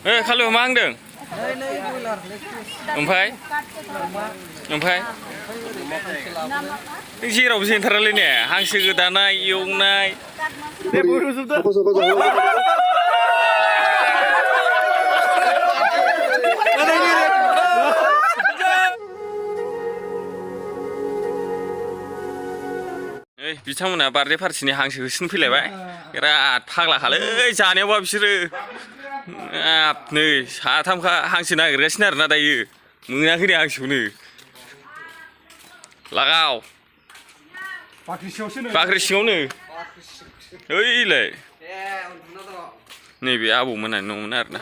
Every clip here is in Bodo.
खालु मा होनदों ओमफ्राय जेरावबो जेनथारालै ने हांसो गोदानाय एवनाय बिथांमोना बार्थडे पार्टिनि हांसो होसिन फैलायबाय बिराद फाग्लाखालै जानायावबा बिसोरो नै साथामखा हांसो नागिरगासिनो आरोना दायो मोनाखै हांसोखौनो लागाव बाख्रि सिङावनो ओइलाय नैबे आबौमोनहानि न'मोन आरोना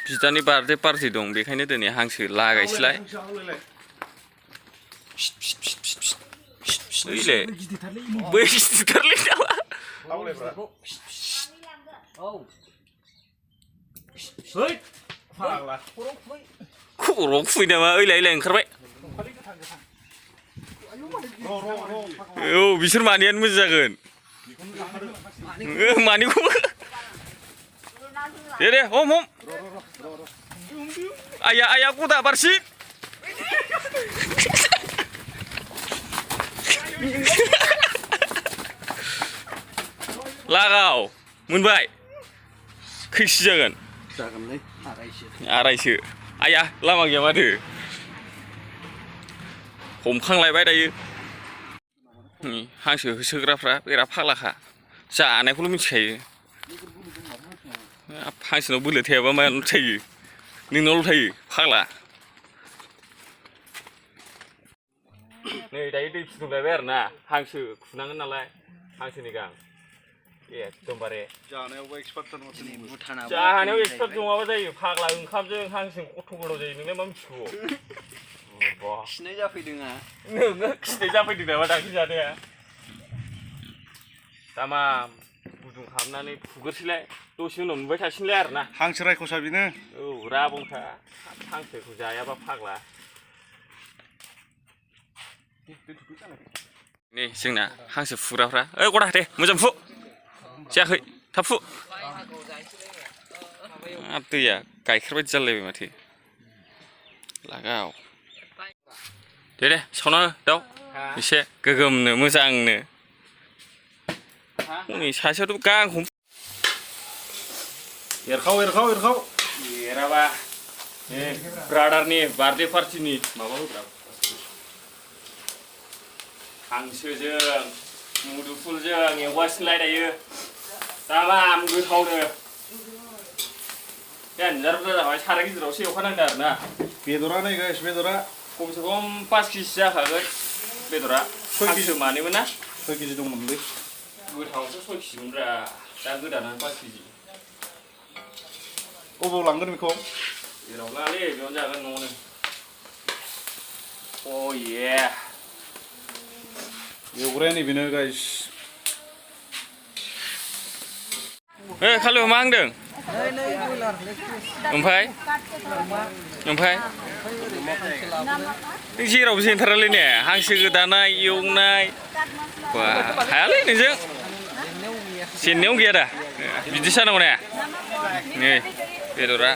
बिदानि बार्थडे पार्टि दं बेखायनो दिनै हांसो लागायसैलाय ओइलाय बै गिदिरथारलै नामा खर'आव खुबै नामा ओइलाय ओंखारबाय औ बिसोर मानैयानो मोजां जागोन मानैखौबो दे हम आया गदा बारसि लागाव मोनबाय खैसि जागोन आरायसो आया लामा गैया माथो हमखांलायबाय दायो हांसो होसोग्राफ्रा बिराद फाग्लाखा जानायखौल' मिथिखायो हांसोनाव बोलो थायाबा मायावल' थायो नोंनावल' थायो फाग्ला नै दायो दै फुदुंलायबाय आरोना हांसो खुनांगोन नालाय हांसोनि गां एकदमबारे जानायाव एक्सपार्ट नङाबा जायो फाग्ला ओंखामजों हांसो खथ' गोथाव जायो नोंलाय मा मिथिगौ खिनाय जाफैदों नोङो खिनाय जाफैदों नामा दाख्लै जानाया दामाम गुदुं खालामनानै फुगोरसैलाय दसे उनाव नुबाय थासिनोलाय आरोना हांसो रायखसा बेनो औ राबंखा हांसोखौ जायाबा फाग्ला नै जोंना हांसो फुग्राफ्रा गदा दे मोजां फु जायाखै थाब फु दैया गाइखेर बायदि जालायबाय माथो लागाव दे सावना दाउ एसे गोगोमनो मोजांनो नै सासेयावथ' गांखौ एरखाव एराबा ब्रादारनि बार्थडे पार्टिनि माबा होग्रा हांसोजों मुदुफुलजों एवगासिनोलाय दायो दामाम गोथावनो देनजार बुरजा जाबाय साराय गिदिरावसो एवखानांदों आरोना बेदरा नै गाइस बेदरा खमसे खम 5 केजि जाखागोन बेदरा हांसो मानैमोन ना 6 केजि दंमोनलै गोथावसो 6 केजिमोनब्रा दा गोदानानै 5 केजि अबाव लांगोन बेखौ जेराव लाङालै बेयावनो जागोन न'आवनो अये एवग्राया नैबेनो गाइस खालु मा होनदों ओमफ्राय जेरावबो जेनथारालै ने हांसो गोदानाय एवनाय हायालै नोंजों जेननायाव गैया दा बिदिसो जानांगौ ने नै बेदरा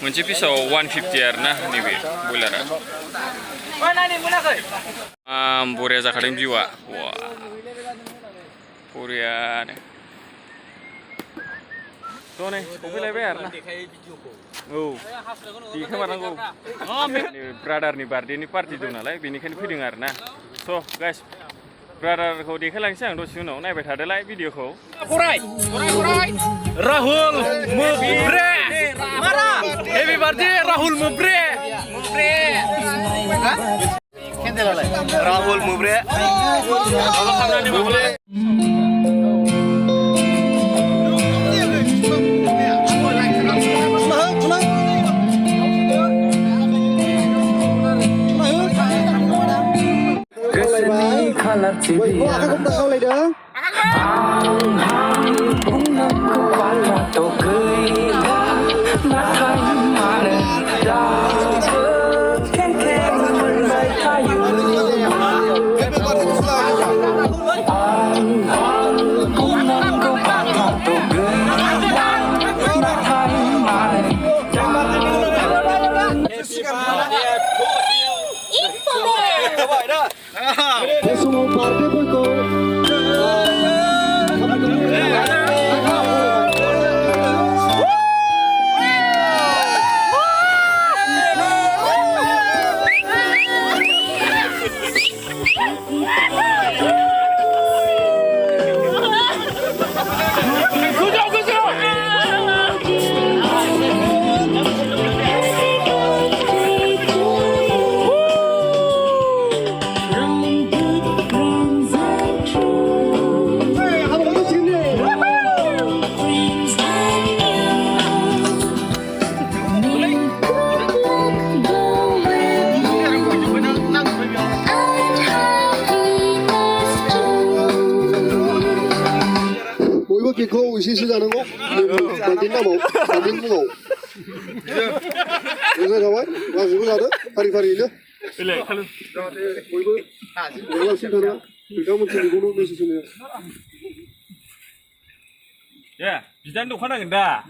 मोनसे पिसाव 150 आरोना नैबे बयलारा बरिया जाखादों भिउआ बरियानो नै सफैलायबाय आरोना औ देखायमारनांगौ ब्रादारनि बार्थडेनि पार्टि दं नालाय बेनिखायनो फैदों आरोना स' गाइस ब्रादारखौ देखायलांसै आं दसे उनाव नायबाय थादोलाय भिडिअखौ राहुल मुब्रे हेपि बार्थडे राहुल मुब्रे राहुल मुब्रे बार्थडेफोरखौ bữa kia cô xin ra nó ngốc còn tính nào một còn tính ngủ rồi đâu ấy và giữ ra đó phải phải nữa bữa bữa là xin thôi đó thì các mình chỉ cũng được xin nữa 야, 비단도 화나긴다.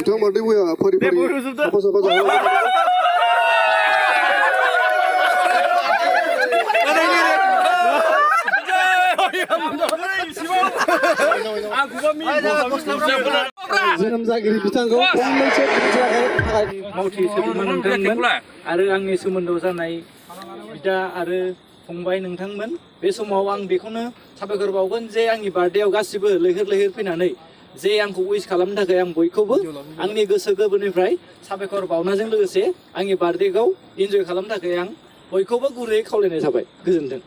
trong mà đi bây giờ phải phải apa apa jangan जोनोम जागिरि बिथांखौ फंनैसो थाखाय मावथि सोद्रोमा नोंथांमोन आरो आंनि सोमोन्दोआव जानाय बिदा आरो फंबाय नोंथांमोन बे समाव आं बेखौनो साबायखर बावगोन जे आंनि बार्थडेआव गासिबो लैहोर लैहोर फैनानै जे आंखौ उइस खालामनो थाखाय आं बयखौबो आंनि गोसो गोरबोनिफ्राय साबायखर बावनायजों लोगोसे आंनि बार्थडेखौ इन्जय खालामनो थाखाय आं बयखौबो गुरैयै खावलायनाय जाबाय गोजोन्थों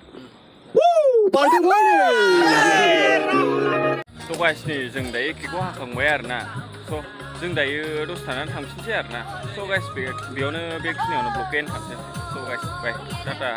स' गाइसनि जों दायो केकखौ हाखांबाय आरोना स' जों दायो दसे थानानै थांफिनसै आरोना स' गाइस बेयावनो बेखिनियावनो ब्लगखौ एन्ड खालामसै स' गाइस बाय टाटा